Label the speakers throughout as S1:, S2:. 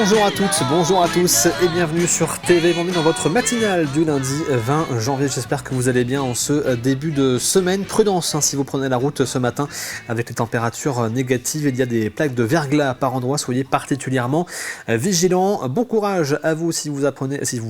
S1: Bonjour à toutes, bonjour à tous et bienvenue sur TV Vendée dans votre matinale du lundi 20 janvier. J'espère que vous allez bien en ce début de semaine. Prudence si vous prenez la route ce matin avec les températures négatives. Il y a des plaques de verglas par endroits, soyez particulièrement vigilants. Bon courage à vous si vous apprêtez, je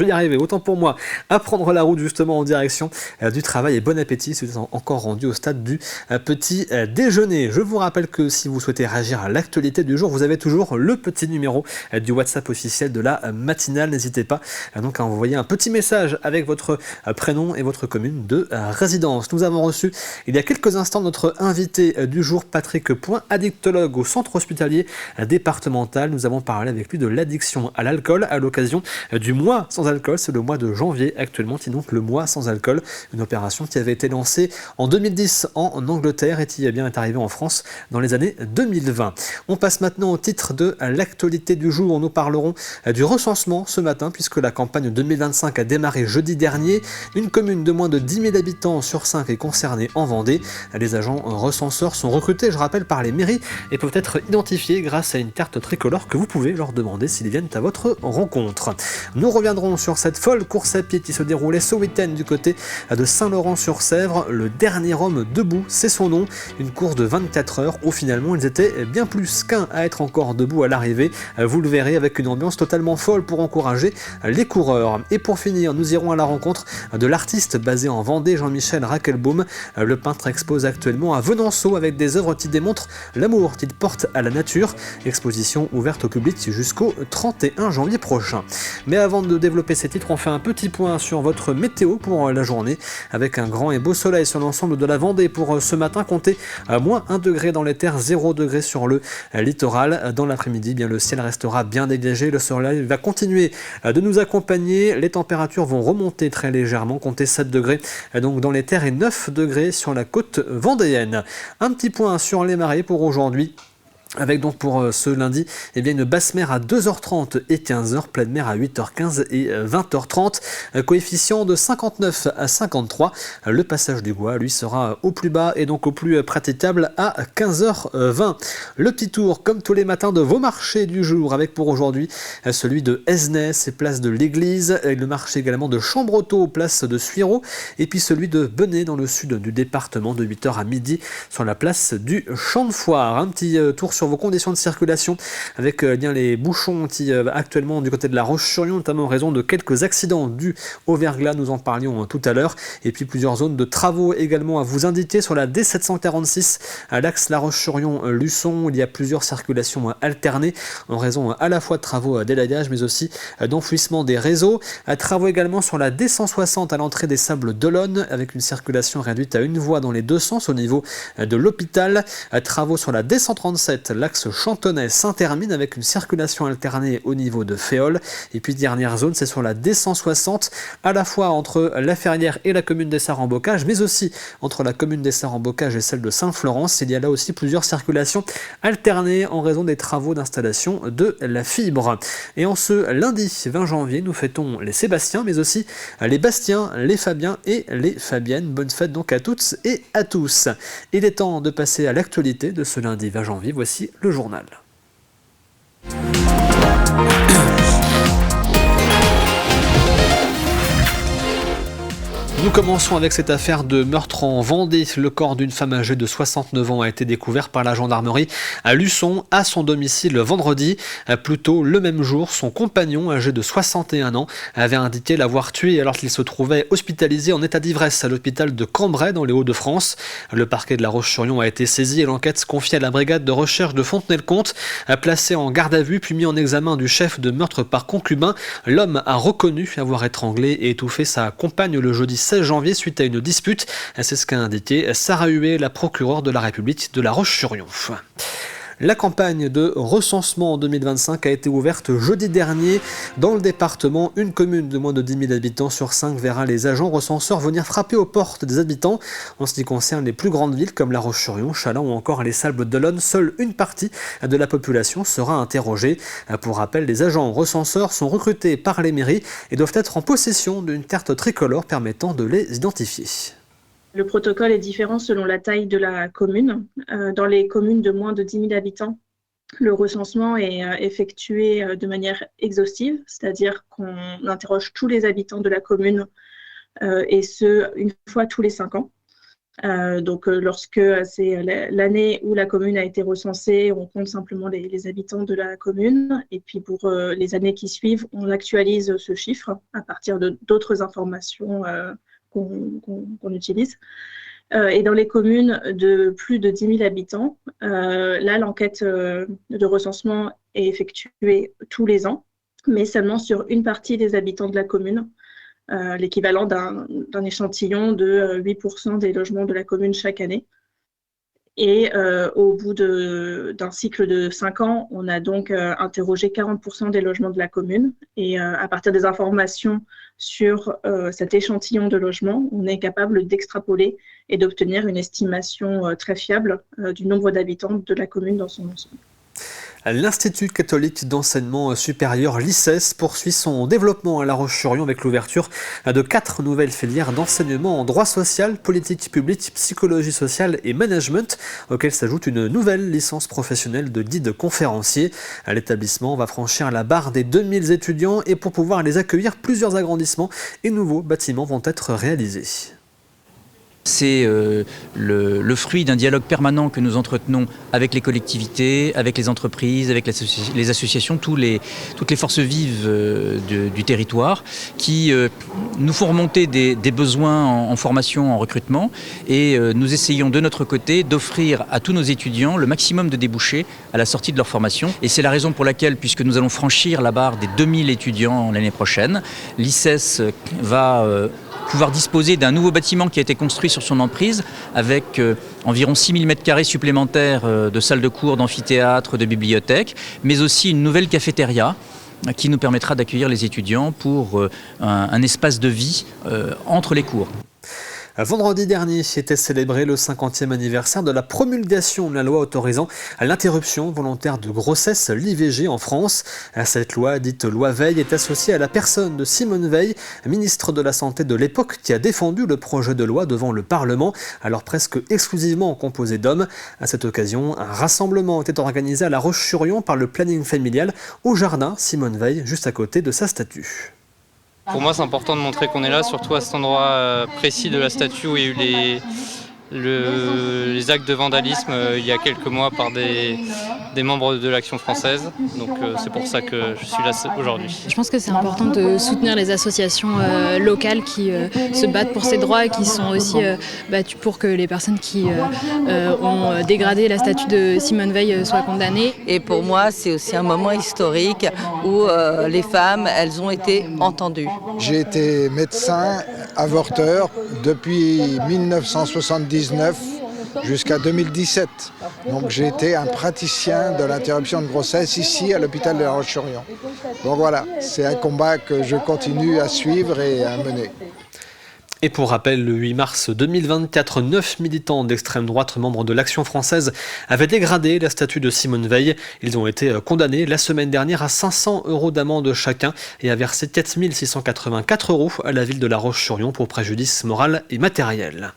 S1: vais y arriver, autant pour moi, à prendre la route justement en direction du travail et bon appétit si vous êtes encore rendu au stade du petit déjeuner. Je vous rappelle que si vous souhaitez réagir à l'actualité du jour, vous avez toujours le petit numéro du WhatsApp officiel de la matinale. N'hésitez pas donc à envoyer un petit message avec votre prénom et votre commune de résidence. Nous avons reçu il y a quelques instants notre invité du jour, Patrick Point, addictologue au centre hospitalier départemental. Nous avons parlé avec lui de l'addiction à l'alcool à l'occasion du mois sans alcool. C'est le mois de janvier actuellement, qui est donc le mois sans alcool, une opération qui avait été lancée en 2010 en Angleterre et qui est arrivée en France dans les années 2020. On passe maintenant au titre de l'actualité du jour. Nous parlerons du recensement ce matin puisque la campagne 2025 a démarré jeudi dernier. Une commune de moins de 10 000 habitants sur 5 est concernée en Vendée. Les agents recenseurs sont recrutés, je rappelle, par les mairies et peuvent être identifiés grâce à une carte tricolore que vous pouvez leur demander s'ils viennent à votre rencontre. Nous reviendrons sur cette folle course à pied qui se déroulait ce week-end du côté de Saint-Laurent-sur-Sèvre. Le dernier homme debout, c'est son nom. Une course de 24 heures où finalement ils étaient bien plus qu'un à être encore debout à l'arrivée. Vous le verrez, avec une ambiance totalement folle pour encourager les coureurs. Et pour finir, nous irons à la rencontre de l'artiste basé en Vendée, Jean-Michel Rackelbaum. Le peintre expose actuellement à Venanceau avec des œuvres qui démontrent l'amour qu'il porte à la nature. Exposition ouverte au public jusqu'au 31 janvier prochain. Mais avant de développer ces titres, on fait un petit point sur votre météo pour la journée, avec un grand et beau soleil sur l'ensemble de la Vendée pour ce matin. Comptez à moins 1 degré dans les terres, 0 degré sur le littoral. Dans l'après-midi, le ciel restera bien dégagé, le soleil va continuer de nous accompagner, les températures vont remonter très légèrement, comptez 7 degrés donc dans les terres et 9 degrés sur la côte vendéenne. Un petit point sur les marées pour aujourd'hui. Avec donc pour ce lundi une basse mer à 2h30 et 15h, pleine mer à 8h15 et 20h30, coefficient de 59 à 53. Le passage du Gois lui sera au plus bas et donc au plus praticable à 15h20. Le petit tour comme tous les matins de vos marchés du jour, avec pour aujourd'hui celui de Esnès et place de l'Église, le marché également de Chambretot, place de Suireau, et puis celui de Benay dans le sud du département de 8h à midi sur la place du Champ de Foire. Un petit tour sur vos conditions de circulation avec les bouchons qui actuellement du côté de la Roche-sur-Yon, notamment en raison de quelques accidents dus au verglas, nous en parlions tout à l'heure, et puis plusieurs zones de travaux également à vous indiquer sur la D746 à l'axe La Roche-sur-Yon-Luçon. Il y a plusieurs circulations alternées en raison à la fois de travaux d'élayage mais aussi d'enfouissement des réseaux. Travaux également sur la D160 à l'entrée des Sables d'Olonne avec une circulation réduite à une voie dans les deux sens au niveau de l'hôpital. Travaux sur la D137 l'axe Chantonnay-Saint-Hermine avec une circulation alternée au niveau de Féol. Et puis dernière zone, c'est sur la D160 à la fois entre La Ferrière et la commune d'Essart-en-Bocage, mais aussi entre la commune d'Essart-en-Bocage et celle de Saint-Florence. Il y a là aussi plusieurs circulations alternées en raison des travaux d'installation de la fibre. Et en ce lundi 20 janvier, nous fêtons les Sébastiens, mais aussi les Bastiens, les Fabiens et les Fabiennes. Bonne fête donc à toutes et à tous. Il est temps de passer à l'actualité de ce lundi 20 janvier. Voici le journal. Nous commençons avec cette affaire de meurtre en Vendée. Le corps d'une femme âgée de 69 ans a été découvert par la gendarmerie à Luçon, à son domicile vendredi. Plus tôt, le même jour, son compagnon, âgé de 61 ans, avait indiqué l'avoir tué alors qu'il se trouvait hospitalisé en état d'ivresse à l'hôpital de Cambrai, dans les Hauts-de-France. Le parquet de La Roche-sur-Yon a été saisi et l'enquête confiée à la brigade de recherche de Fontenay-le-Comte, placé en garde à vue puis mis en examen du chef de meurtre par concubin. L'homme a reconnu avoir étranglé et étouffé sa compagne le jeudi 16 janvier suite à une dispute. C'est ce qu'a indiqué Sarah Huet, la procureure de la République de La Roche-sur-Yon. La campagne de recensement en 2025 a été ouverte jeudi dernier. Dans le département, une commune de moins de 10 000 habitants sur 5 verra les agents recenseurs venir frapper aux portes des habitants. En ce qui concerne les plus grandes villes comme La Roche-sur-Yon, Châlons ou encore les Sables d'Olonne, seule une partie de la population sera interrogée. Pour rappel, les agents recenseurs sont recrutés par les mairies et doivent être en possession d'une carte tricolore permettant de les identifier.
S2: Le protocole est différent selon la taille de la commune. Dans les communes de moins de 10 000 habitants, Le recensement est effectué de manière exhaustive, c'est-à-dire qu'on interroge tous les habitants de la commune, et ce, une fois tous les 5 ans. Donc, lorsque c'est l'année où la commune a été recensée, on compte simplement les habitants de la commune. Et puis, pour les années qui suivent, on actualise ce chiffre à partir d'autres informations qu'on utilise. Et dans les communes de plus de 10 000 habitants, là, l'enquête de recensement est effectuée tous les ans, mais seulement sur une partie des habitants de la commune. L'équivalent d'un échantillon de 8% des logements de la commune chaque année. Et au bout d'un cycle de 5 ans, on a donc interrogé 40% des logements de la commune. Et à partir des informations sur cet échantillon de logements, on est capable d'extrapoler et d'obtenir une estimation très fiable du nombre d'habitants de la commune dans son ensemble.
S1: L'Institut catholique d'enseignement supérieur, l'ICES, poursuit son développement à La Roche-sur-Yon avec l'ouverture de 4 nouvelles filières d'enseignement en droit social, politique publique, psychologie sociale et management, auxquelles s'ajoute une nouvelle licence professionnelle de guide conférencier. L'établissement va franchir la barre des 2000 étudiants et pour pouvoir les accueillir, plusieurs agrandissements et nouveaux bâtiments vont être réalisés.
S3: C'est le fruit d'un dialogue permanent que nous entretenons avec les collectivités, avec les entreprises, avec les associations, toutes les forces vives du territoire qui nous font remonter des besoins en formation, en recrutement et nous essayons de notre côté d'offrir à tous nos étudiants le maximum de débouchés à la sortie de leur formation. Et c'est la raison pour laquelle, puisque nous allons franchir la barre des 2000 étudiants l'année prochaine, l'ICES va pouvoir disposer d'un nouveau bâtiment qui a été construit sur son emprise avec environ 6000 m² supplémentaires de salles de cours, d'amphithéâtre, de bibliothèques, mais aussi une nouvelle cafétéria qui nous permettra d'accueillir les étudiants pour un espace de vie entre les cours.
S1: Vendredi dernier était célébré le 50e anniversaire de la promulgation de la loi autorisant l'interruption volontaire de grossesse, l'IVG en France. Cette loi, dite loi Veil, est associée à la personne de Simone Veil, ministre de la Santé de l'époque, qui a défendu le projet de loi devant le Parlement, alors presque exclusivement composé d'hommes. À cette occasion, un rassemblement était organisé à La Roche-sur-Yon par le planning familial au jardin Simone Veil, juste à côté de sa statue.
S4: Pour moi, c'est important de montrer qu'on est là, surtout à cet endroit précis de la statue où il y a eu les actes de vandalisme il y a quelques mois par des membres de l'Action française. Donc c'est pour ça que je suis là aujourd'hui.
S5: Je pense que c'est important de soutenir les associations locales qui se battent pour ces droits et qui sont aussi battues pour que les personnes qui ont dégradé la statue de Simone Veil soient condamnées.
S6: Et pour moi, c'est aussi un moment historique où les femmes, elles ont été entendues.
S7: J'ai été médecin avorteur depuis 1979 jusqu'à 2017. Donc j'ai été un praticien de l'interruption de grossesse ici à l'hôpital de La Roche-sur-Yon. Donc voilà, c'est un combat que je continue à suivre et à mener.
S1: Et pour rappel, le 8 mars 2024, 9 militants d'extrême droite, membres de l'Action française, avaient dégradé la statue de Simone Veil. Ils ont été condamnés la semaine dernière à 500 € d'amende chacun et à verser 4 684 € à la ville de La Roche-sur-Yon pour préjudice moral et matériel.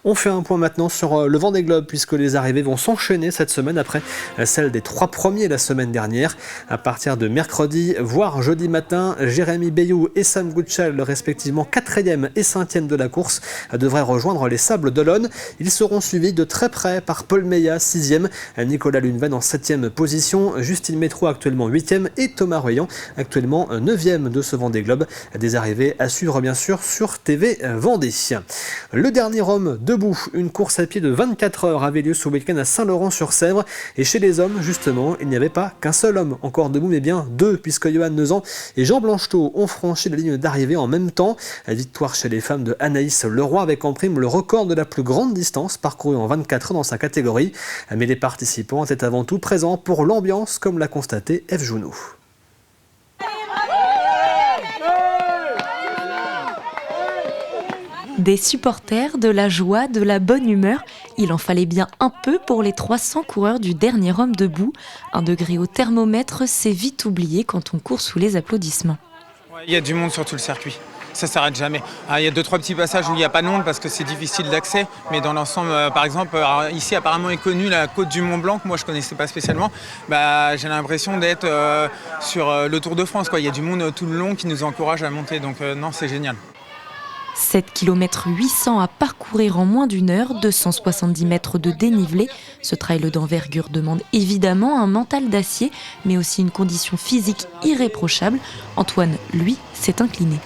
S1: On fait un point maintenant sur le Vendée Globe puisque les arrivées vont s'enchaîner cette semaine après celle des 3 premiers la semaine dernière. À partir de mercredi, voire jeudi matin, Jérémy Bayou et Sam Gutschall, respectivement 4e et 5e de la course, devraient rejoindre les Sables d'Olonne. Ils seront suivis de très près par Paul Meillat, 6e, Nicolas Luneven en 7e position, Justine Métro actuellement 8e et Thomas Royan actuellement 9e de ce Vendée Globe. Des arrivées à suivre bien sûr sur TV Vendée. Le dernier homme debout, une course à pied de 24 heures avait lieu ce week-end à Saint-Laurent-sur-Sèvre. Et chez les hommes, justement, il n'y avait pas qu'un seul homme encore debout, mais bien 2, puisque Johan Nezan et Jean Blanchetot ont franchi la ligne d'arrivée en même temps. La victoire chez les femmes de Anaïs Leroy avec en prime le record de la plus grande distance parcourue en 24 heures dans sa catégorie. Mais les participants étaient avant tout présents pour l'ambiance, comme l'a constaté F. Jounou.
S8: Des supporters, de la joie, de la bonne humeur. Il en fallait bien un peu pour les 300 coureurs du dernier homme debout. 1 degré au thermomètre, c'est vite oublié quand on court sous les applaudissements.
S9: Il y a du monde sur tout le circuit. ça s'arrête jamais. Il y a 2-3 petits passages où il n'y a pas de monde parce que c'est difficile d'accès, mais dans l'ensemble, par exemple, ici apparemment est connue la côte du Mont Blanc, que moi je ne connaissais pas spécialement. J'ai l'impression d'être sur le Tour de France, quoi. Il y a du monde tout le long qui nous encourage à monter, donc non, c'est génial.
S8: 7 km 800 à parcourir en moins d'une heure, 270 mètres de dénivelé. Ce trail d'envergure demande évidemment un mental d'acier, mais aussi une condition physique irréprochable. Antoine, lui, s'est incliné.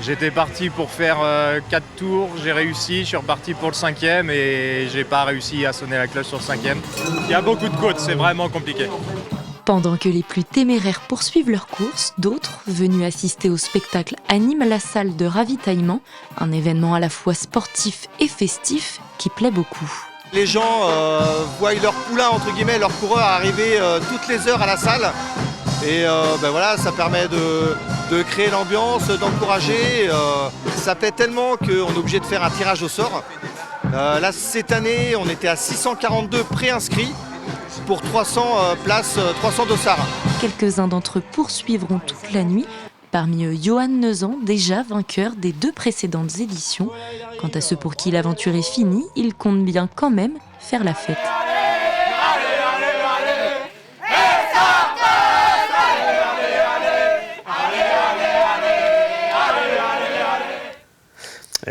S10: J'étais parti pour faire 4 tours, j'ai réussi, je suis reparti pour le 5e et j'ai pas réussi à sonner la cloche sur le 5e. Il y a beaucoup de côtes, c'est vraiment compliqué.
S8: Pendant que les plus téméraires poursuivent leur course, d'autres, venus assister au spectacle, animent la salle de ravitaillement, un événement à la fois sportif et festif qui plaît beaucoup.
S11: Les gens voient leur poulain, entre guillemets, leur coureur arriver toutes les heures à la salle. Et voilà, ça permet de créer l'ambiance, d'encourager. Ça plaît tellement qu'on est obligé de faire un tirage au sort. Là, cette année, on était à 642 préinscrits pour 300 places, 300 dossards.
S8: Quelques-uns d'entre eux poursuivront toute la nuit. Parmi eux, Johan Nezan, déjà vainqueur des 2 précédentes éditions. Quant à ceux pour qui l'aventure est finie, ils comptent bien quand même faire la fête.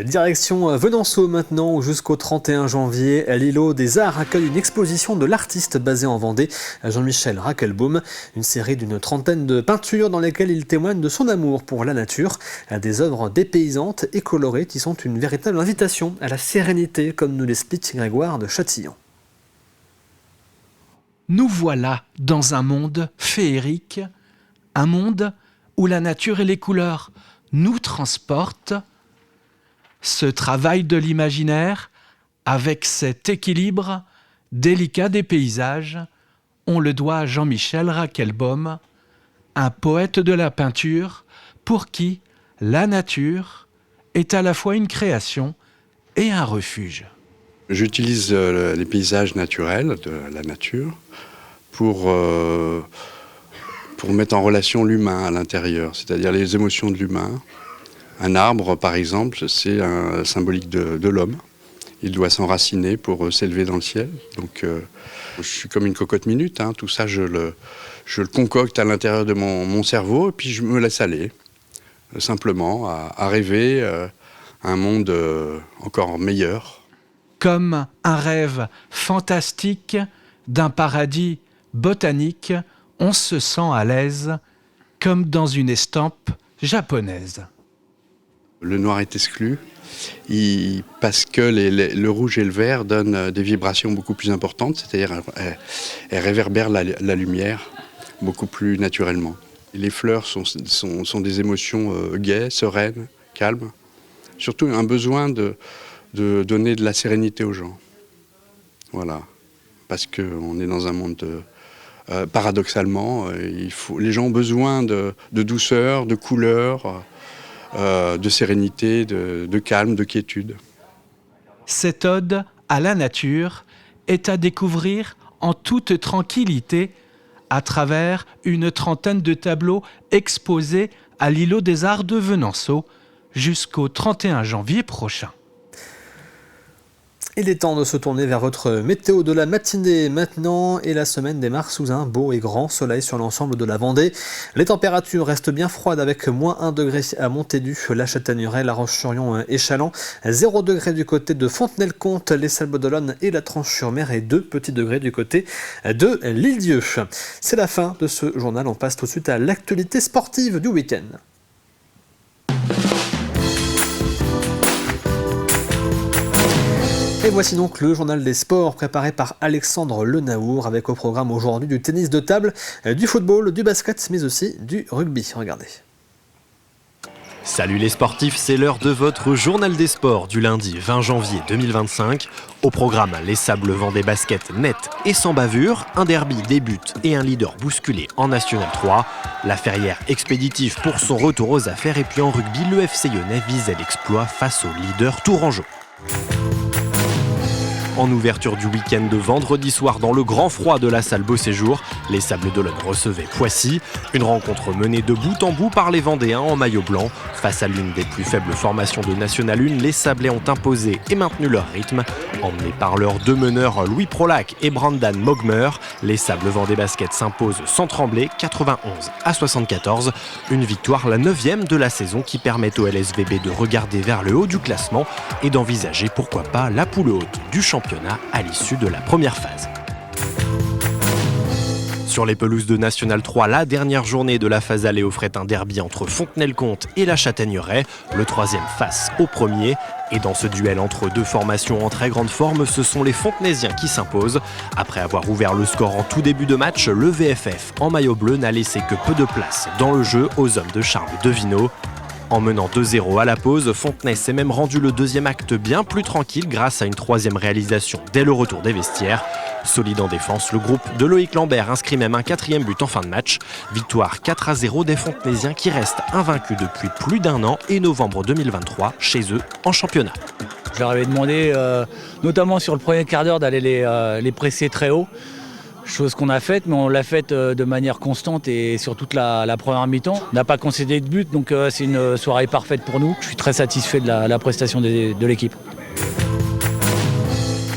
S1: Direction Venanceau maintenant, où jusqu'au 31 janvier, l'îlot des Arts accueille une exposition de l'artiste basé en Vendée, Jean-Michel Rackelbaum. Une série d'une 30aine de peintures dans lesquelles il témoigne de son amour pour la nature. Des œuvres dépaysantes et colorées qui sont une véritable invitation à la sérénité, comme nous l'explique Grégoire de Châtillon.
S12: Nous voilà dans un monde féerique, un monde où la nature et les couleurs nous transportent. Ce travail de l'imaginaire, avec cet équilibre délicat des paysages, on le doit à Jean-Michel Rackelbaum, un poète de la peinture pour qui la nature est à la fois une création et un refuge.
S13: J'utilise les paysages naturels de la nature pour mettre en relation l'humain à l'intérieur, c'est-à-dire les émotions de l'humain. Un arbre, par exemple, c'est symbolique de l'homme. Il doit s'enraciner pour s'élever dans le ciel. Donc, je suis comme une cocotte minute. Tout ça, je le concocte à l'intérieur de mon cerveau et puis je me laisse aller, simplement, à rêver un monde encore meilleur.
S12: Comme un rêve fantastique d'un paradis botanique, on se sent à l'aise, comme dans une estampe japonaise.
S13: Le noir est exclu parce que le rouge et le vert donnent des vibrations beaucoup plus importantes, c'est-à-dire elles réverbèrent la lumière beaucoup plus naturellement. Les fleurs sont des émotions gaies, sereines, calmes. Surtout un besoin de donner de la sérénité aux gens. Voilà, parce qu'on est dans un monde paradoxalement, les gens ont besoin de douceur, de couleur, de sérénité, de calme, de quiétude.
S12: Cette ode à la nature est à découvrir en toute tranquillité à travers une 30aine de tableaux exposés à l'îlot des Arts de Venanceau jusqu'au 31 janvier prochain.
S1: Il est temps de se tourner vers votre météo de la matinée maintenant et la semaine démarre sous un beau et grand soleil sur l'ensemble de la Vendée. Les températures restent bien froides avec -1 degré à Montaigu, la Châtaigneraie, La Roche-sur-Yon et Châlons, 0 degré du côté de Fontenay-le-Comte, les Sables-d'Olonne et la Tranche-sur-Mer et 2 petits degrés du côté de l'Île-Dieu. C'est la fin de ce journal, on passe tout de suite à l'actualité sportive du week-end. Et voici donc le journal des sports préparé par Alexandre Lenaour avec au programme aujourd'hui du tennis de table, du football, du basket mais aussi du rugby. Regardez.
S14: Salut les sportifs, c'est l'heure de votre journal des sports du lundi 20 janvier 2025. Au programme, les Sables Vendée Basket net et sans bavure, un derby débute et un leader bousculé en National 3. La Ferrière expéditive pour son retour aux affaires et puis en rugby, le FC Lyonnais visait l'exploit face au leader tourangeau. En ouverture du week-end de vendredi soir dans le grand froid de la salle Beau Séjour, les Sables d'Olonne recevaient Poissy. Une rencontre menée de bout en bout par les Vendéens en maillot blanc. Face à l'une des plus faibles formations de National 1, les Sablés ont imposé et maintenu leur rythme. Emmenés par leurs deux meneurs Louis Prolac et Brandan Mogmer, les Sables Vendée Basket s'imposent sans trembler 91-74. Une victoire, la 9e de la saison, qui permet au LSVB de regarder vers le haut du classement et d'envisager pourquoi pas la poule haute du championnat à l'issue de la première phase. Sur les pelouses de National 3, la dernière journée de la phase aller offrait un derby entre Fontenay-le-Comte et la Châtaigneraie, le troisième face au premier. Et dans ce duel entre deux formations en très grande forme, ce sont les Fontenaisiens qui s'imposent. Après avoir ouvert le score en tout début de match, le VFF en maillot bleu n'a laissé que peu de place dans le jeu aux hommes de Charles Devineau. En menant 2-0 à la pause, Fontenay s'est même rendu le deuxième acte bien plus tranquille grâce à une troisième réalisation dès le retour des vestiaires. Solide en défense, le groupe de Loïc Lambert inscrit même un 4e but en fin de match. Victoire 4-0 des Fontenaisiens qui restent invaincus depuis plus d'un an et novembre 2023 chez eux en championnat.
S15: Je leur avais demandé, notamment sur le premier quart d'heure, d'aller les presser très haut. Chose qu'on a faite, mais on l'a faite de manière constante et sur toute la première mi-temps. On n'a pas concédé de but, donc c'est une soirée parfaite pour nous. Je suis très satisfait de la prestation de l'équipe.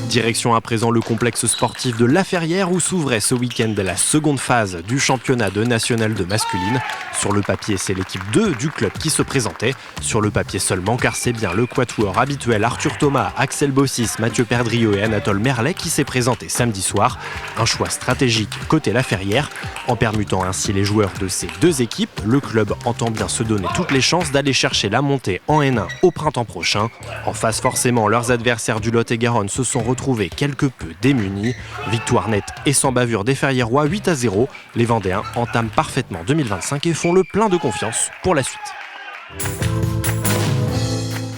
S14: Direction à présent le complexe sportif de La Ferrière où s'ouvrait ce week-end la seconde phase du championnat de National 2 masculine. Sur le papier, c'est l'équipe 2 du club qui se présentait. Sur le papier seulement, car c'est bien le quatuor habituel Arthur Thomas, Axel Bossis, Mathieu Perdriau et Anatole Merlet qui s'est présenté samedi soir. Un choix stratégique côté La Ferrière. En permutant ainsi les joueurs de ces deux équipes, le club entend bien se donner toutes les chances d'aller chercher la montée en N1 au printemps prochain. En face, forcément, leurs adversaires du Lot-et-Garonne se sont retrouvés quelque peu démunis. Victoire nette et sans bavure des Ferriérois 8-0. Les Vendéens entament parfaitement 2025 et font le plein de confiance pour la suite.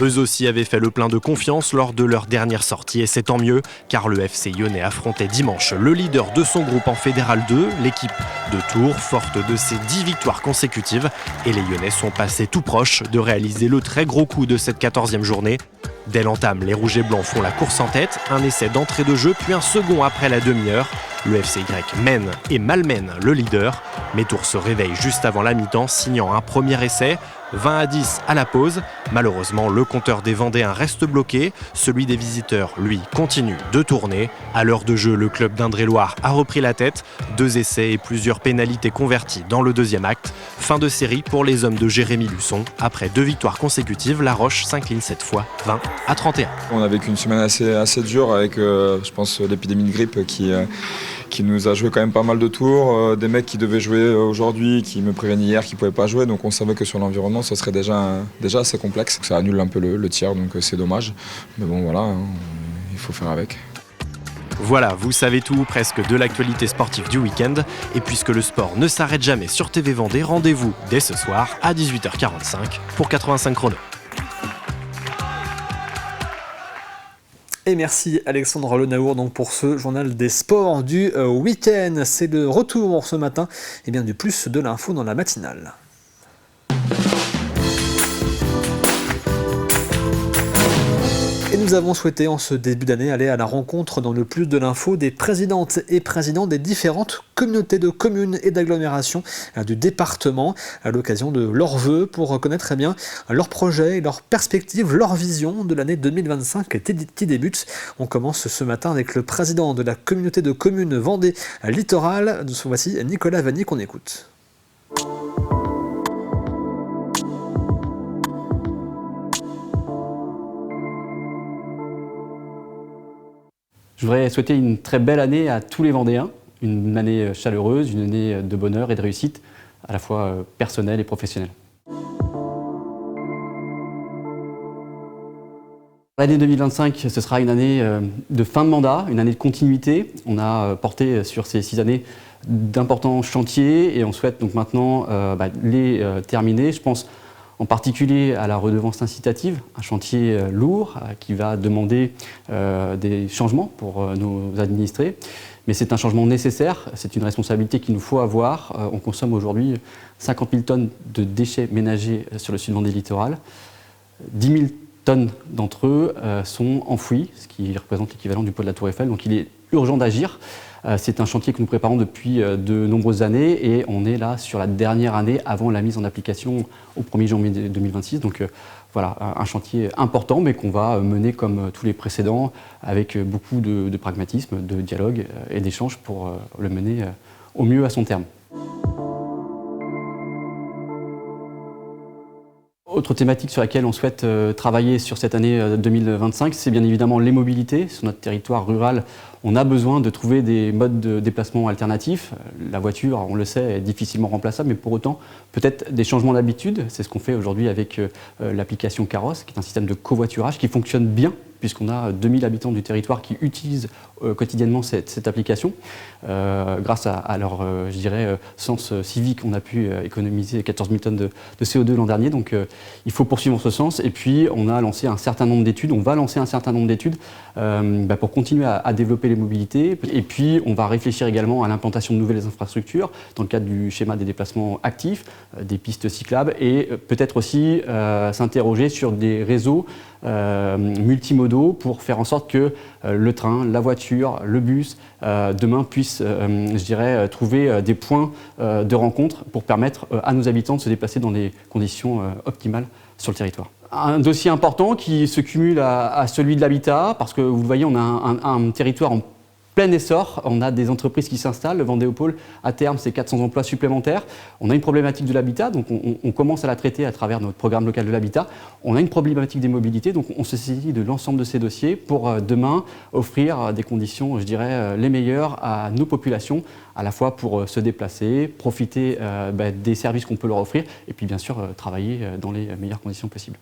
S14: Eux aussi avaient fait le plein de confiance lors de leur dernière sortie et c'est tant mieux car le FC Lyonnais affrontait dimanche le leader de son groupe en Fédéral 2, l'équipe de Tours, forte de ses 10 victoires consécutives et les Lyonnais sont passés tout proches de réaliser le très gros coup de cette 14e journée. Dès l'entame, les Rouges et Blancs font la course en tête, un essai d'entrée de jeu puis un second après la demi-heure. Le FCY mène et malmène le leader, mais Tours se réveille juste avant la mi-temps, signant un premier essai, 20-10 à la pause. Malheureusement, le compteur des Vendéens reste bloqué, celui des visiteurs, lui, continue de tourner. À l'heure de jeu, le club d'Indre-et-Loire a repris la tête, 2 essais et plusieurs pénalités converties dans le deuxième acte. Fin de série pour les hommes de Jérémy Luçon. Après 2 victoires consécutives, La Roche s'incline cette fois 20-31.
S16: On a vécu une semaine assez dure avec, je pense, l'épidémie de grippe qui nous a joué quand même pas mal de tours, des mecs qui devaient jouer aujourd'hui, qui me prévenaient hier qu'ils ne pouvaient pas jouer, donc on savait que sur l'environnement ce serait déjà assez complexe. Ça annule un peu le tiers, donc c'est dommage, mais bon voilà, il faut faire avec.
S14: Voilà, vous savez tout presque de l'actualité sportive du week-end, et puisque le sport ne s'arrête jamais sur TV Vendée, rendez-vous dès ce soir à 18h45 pour 85 chrono.
S1: Et merci Alexandre Lenaour donc pour ce journal des sports du week-end. C'est le retour ce matin du plus de l'info dans la matinale. Et nous avons souhaité en ce début d'année aller à la rencontre dans le plus de l'info des présidentes et présidents des différentes communautés de communes et d'agglomérations du département à l'occasion de leurs vœux pour connaître leurs projets, leurs perspectives, leur vision de l'année 2025 qui débute. On commence ce matin avec le président de la communauté de communes Vendée Littoral. Voici Nicolas Vanny qu'on écoute.
S17: Je voudrais souhaiter une très belle année à tous les Vendéens, une année chaleureuse, une année de bonheur et de réussite, à la fois personnelle et professionnelle. L'année 2025, ce sera une année de fin de mandat, une année de continuité. On a porté sur ces 6 années d'importants chantiers et on souhaite donc maintenant les terminer. Je pense en particulier à la redevance incitative, un chantier lourd qui va demander des changements pour nos administrés. Mais c'est un changement nécessaire, c'est une responsabilité qu'il nous faut avoir. On consomme aujourd'hui 50 000 tonnes de déchets ménagers sur le sud Vendée littoral, 10 000 tonnes d'entre eux sont enfouis, ce qui représente l'équivalent du poids de la Tour Eiffel. Donc il est urgent d'agir. C'est un chantier que nous préparons depuis de nombreuses années et on est là sur la dernière année avant la mise en application au 1er janvier 2026. Donc voilà, un chantier important mais qu'on va mener comme tous les précédents avec beaucoup de pragmatisme, de dialogue et d'échange pour le mener au mieux à son terme. Autre thématique sur laquelle on souhaite travailler sur cette année 2025, c'est bien évidemment les mobilités. Sur notre territoire rural, on a besoin de trouver des modes de déplacement alternatifs. La voiture, on le sait, est difficilement remplaçable, mais pour autant, peut-être des changements d'habitude. C'est ce qu'on fait aujourd'hui avec l'application Carrosse, qui est un système de covoiturage qui fonctionne bien, puisqu'on a 2000 habitants du territoire qui utilisent quotidiennement cette application. Grâce à leur, je dirais, sens civique, on a pu économiser 14 000 tonnes de CO2 l'an dernier. Donc il faut poursuivre en ce sens. Et puis on a lancé un certain nombre d'études, on va lancer un certain nombre d'études pour continuer à développer les mobilités. Et puis on va réfléchir également à l'implantation de nouvelles infrastructures dans le cadre du schéma des déplacements actifs, des pistes cyclables et peut-être aussi s'interroger sur des réseaux multimodaux pour faire en sorte que le train, la voiture, le bus, demain puissent, je dirais, trouver des points de rencontre pour permettre à nos habitants de se déplacer dans des conditions optimales sur le territoire. Un dossier important qui se cumule à celui de l'habitat, parce que vous le voyez, on a un territoire en plein essor, on a des entreprises qui s'installent, le Vendéopôle, à terme, c'est 400 emplois supplémentaires. On a une problématique de l'habitat, donc on commence à la traiter à travers notre programme local de l'habitat. On a une problématique des mobilités, donc on se saisit de l'ensemble de ces dossiers pour demain offrir des conditions, je dirais, les meilleures à nos populations, à la fois pour se déplacer, profiter des services qu'on peut leur offrir, et puis bien sûr travailler dans les meilleures conditions possibles.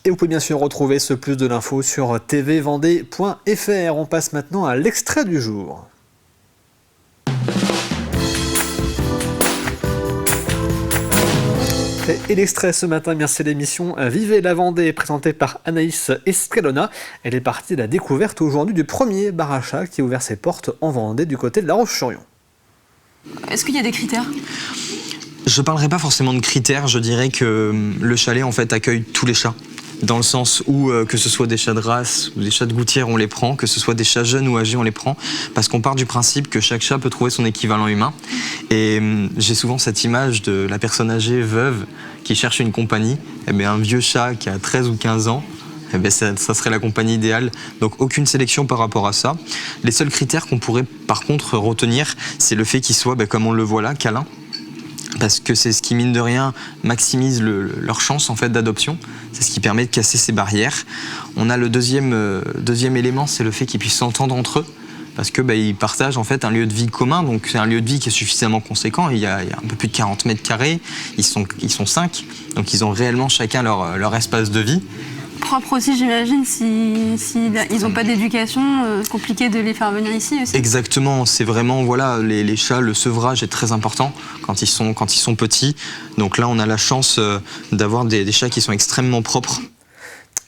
S1: Et vous pouvez bien sûr retrouver ce plus de l'info sur tvvendée.fr. On passe maintenant à l'extrait du jour. Et l'extrait ce matin, bien c'est l'émission Vivez la Vendée, présentée par Anaïs Escalona. Elle est partie de la découverte aujourd'hui du premier bar à chat qui a ouvert ses portes en Vendée du côté de La Roche-sur-Yon.
S18: Est-ce qu'il y a des critères ?
S19: Je ne parlerai pas forcément de critères, je dirais que le chalet en fait accueille tous les chats. Dans le sens où que ce soit des chats de race ou des chats de gouttière, on les prend, que ce soit des chats jeunes ou âgés, on les prend, parce qu'on part du principe que chaque chat peut trouver son équivalent humain. Et j'ai souvent cette image de la personne âgée, veuve, qui cherche une compagnie. Et bien, un vieux chat qui a 13 ou 15 ans, eh bien, ça serait la compagnie idéale. Donc aucune sélection par rapport à ça. Les seuls critères qu'on pourrait par contre retenir, c'est le fait qu'il soit, comme on le voit là, câlin. Parce que c'est ce qui, mine de rien, maximise leur chance en fait, d'adoption. C'est ce qui permet de casser ces barrières. On a le deuxième élément, c'est le fait qu'ils puissent s'entendre entre eux. Parce que ils partagent en fait un lieu de vie commun, donc c'est un lieu de vie qui est suffisamment conséquent. Il y a un peu plus de 40 mètres carrés, ils sont 5, donc ils ont réellement chacun leur espace de vie.
S18: Propre aussi, j'imagine, si ils n'ont pas d'éducation, compliqué de les faire venir ici aussi.
S19: Exactement, c'est vraiment, voilà, les chats, le sevrage est très important quand ils sont petits. Donc là, on a la chance d'avoir des chats qui sont extrêmement propres.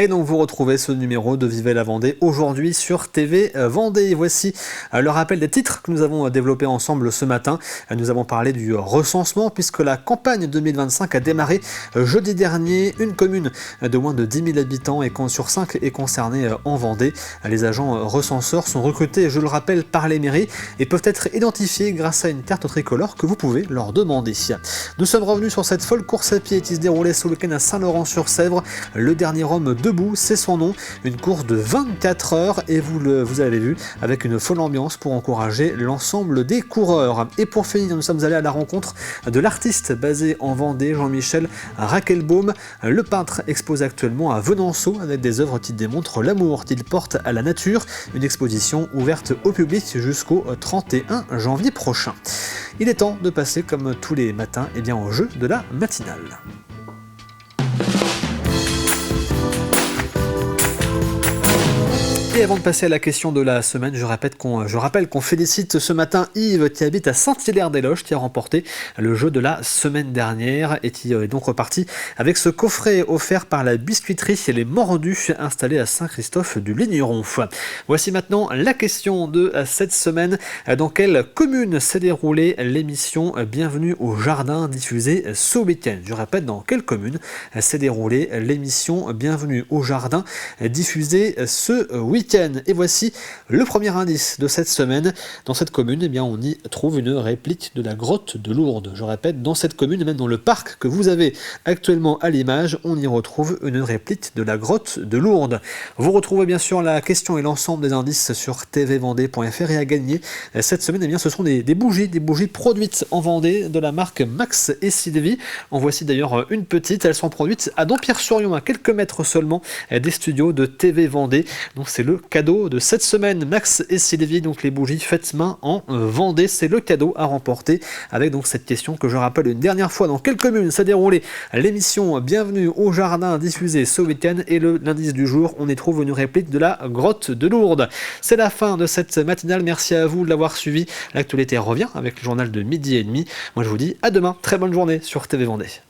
S1: Et donc vous retrouvez ce numéro de Vivez la Vendée aujourd'hui sur TV Vendée. Voici le rappel des titres que nous avons développés ensemble ce matin. Nous avons parlé du recensement puisque la campagne 2025 a démarré jeudi dernier. Une commune de moins de 10 000 habitants et sur 5 est concernée en Vendée. Les agents recenseurs sont recrutés, je le rappelle, par les mairies et peuvent être identifiés grâce à une carte tricolore que vous pouvez leur demander. Nous sommes revenus sur cette folle course à pied qui se déroulait ce week-end à Saint-Laurent-sur-Sèvre. Le dernier homme debout, c'est son nom, une course de 24 heures et vous avez vu, avec une folle ambiance pour encourager l'ensemble des coureurs. Et pour finir, nous sommes allés à la rencontre de l'artiste basé en Vendée, Jean-Michel Raquelbaum. Le peintre expose actuellement à Venanceau avec des œuvres qui démontrent l'amour qu'il porte à la nature. Une exposition ouverte au public jusqu'au 31 janvier prochain. Il est temps de passer, comme tous les matins, au jeu de la matinale. Et avant de passer à la question de la semaine, je rappelle qu'on félicite ce matin Yves qui habite à Saint-Hilaire-des-Loges, qui a remporté le jeu de la semaine dernière et qui est donc reparti avec ce coffret offert par la biscuiterie Les Mordus installée à Saint-Christophe-du-Ligneron. Voici maintenant la question de cette semaine. Dans quelle commune s'est déroulée l'émission Bienvenue au Jardin diffusée ce week-end ? Je répète, dans quelle commune s'est déroulée l'émission Bienvenue au Jardin diffusée ce week-end ? Et voici le premier indice de cette semaine. Dans cette commune, eh bien, on y trouve une réplique de la grotte de Lourdes. Je répète, dans cette commune, même dans le parc que vous avez actuellement à l'image, on y retrouve une réplique de la grotte de Lourdes. Vous retrouvez bien sûr la question et l'ensemble des indices sur tvvendée.fr et à gagner cette semaine, eh bien, ce sont des bougies produites en Vendée de la marque Max et Sylvie. En voici d'ailleurs une petite. Elles sont produites à Dampierre-sur-Yon, à quelques mètres seulement des studios de TV Vendée. Donc c'est le cadeau de cette semaine. Max et Sylvie, donc les bougies faites main en Vendée, c'est le cadeau à remporter avec donc cette question que je rappelle une dernière fois. Dans quelle commune s'est déroulée l'émission Bienvenue au Jardin diffusée ce week-end? Et l'indice du jour, on y trouve une réplique de la grotte de Lourdes. C'est la fin de cette matinale. Merci à vous de l'avoir suivi. L'actualité revient avec le journal de 12h30. Moi je vous dis à demain. Très bonne journée sur TV Vendée.